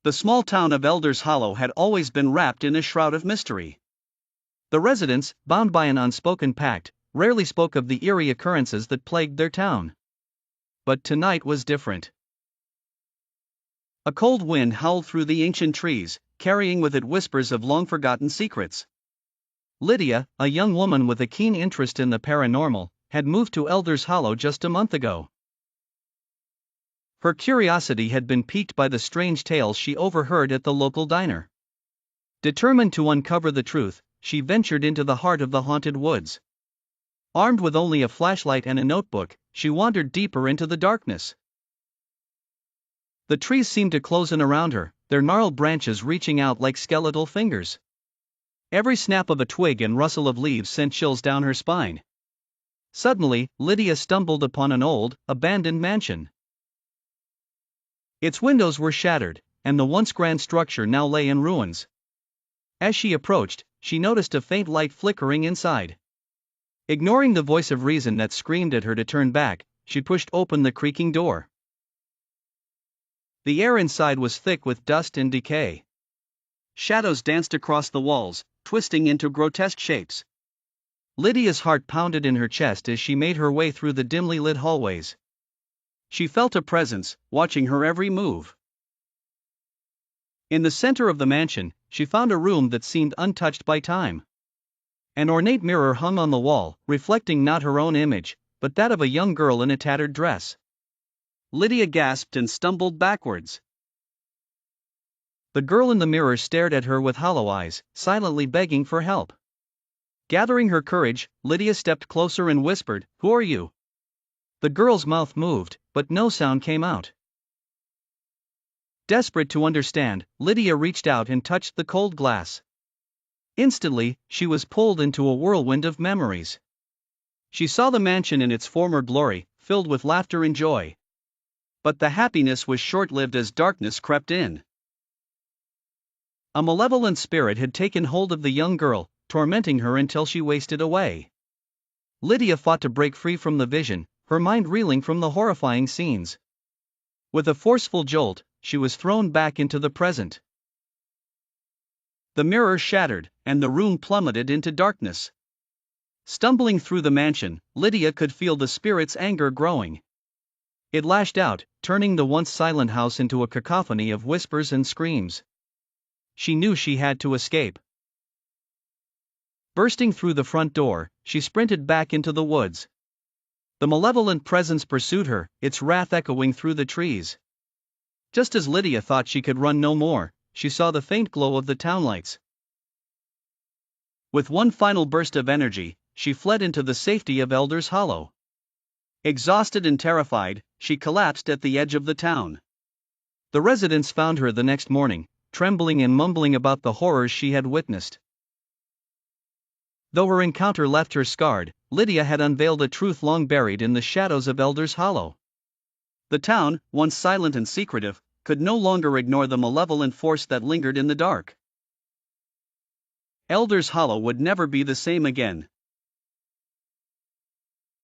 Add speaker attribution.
Speaker 1: The small town of Elders Hollow had always been wrapped in a shroud of mystery. The residents, bound by an unspoken pact, rarely spoke of the eerie occurrences that plagued their town. But tonight was different. A cold wind howled through the ancient trees, carrying with it whispers of long-forgotten secrets. Lydia, a young woman with a keen interest in the paranormal, had moved to Elders Hollow just a month ago. Her curiosity had been piqued by the strange tales she overheard at the local diner. Determined to uncover the truth, she ventured into the heart of the haunted woods. Armed with only a flashlight and a notebook, she wandered deeper into the darkness. The trees seemed to close in around her, their gnarled branches reaching out like skeletal fingers. Every snap of a twig and rustle of leaves sent chills down her spine. Suddenly, Lydia stumbled upon an old, abandoned mansion. Its windows were shattered, and the once grand structure now lay in ruins. As she approached, she noticed a faint light flickering inside. Ignoring the voice of reason that screamed at her to turn back, she pushed open the creaking door. The air inside was thick with dust and decay. Shadows danced across the walls, twisting into grotesque shapes. Lydia's heart pounded in her chest as she made her way through the dimly lit hallways. She felt a presence, watching her every move. In the center of the mansion, she found a room that seemed untouched by time. An ornate mirror hung on the wall, reflecting not her own image, but that of a young girl in a tattered dress. Lydia gasped and stumbled backwards. The girl in the mirror stared at her with hollow eyes, silently begging for help. Gathering her courage, Lydia stepped closer and whispered, "Who are you?" The girl's mouth moved, but no sound came out. Desperate to understand, Lydia reached out and touched the cold glass. Instantly, she was pulled into a whirlwind of memories. She saw the mansion in its former glory, filled with laughter and joy. But the happiness was short-lived as darkness crept in. A malevolent spirit had taken hold of the young girl, tormenting her until she wasted away. Lydia fought to break free from the vision, her mind reeling from the horrifying scenes. With a forceful jolt, she was thrown back into the present. The mirror shattered, and the room plummeted into darkness. Stumbling through the mansion, Lydia could feel the spirit's anger growing. It lashed out, turning the once silent house into a cacophony of whispers and screams. She knew she had to escape. Bursting through the front door, she sprinted back into the woods. The malevolent presence pursued her, its wrath echoing through the trees. Just as Lydia thought she could run no more, she saw the faint glow of the townlights. With one final burst of energy, she fled into the safety of Elders Hollow. Exhausted and terrified, she collapsed at the edge of the town. The residents found her the next morning, trembling and mumbling about the horrors she had witnessed. Though her encounter left her scarred, Lydia had unveiled a truth long buried in the shadows of Elders Hollow. The town, once silent and secretive, could no longer ignore the malevolent force that lingered in the dark. Elders Hollow would never be the same again.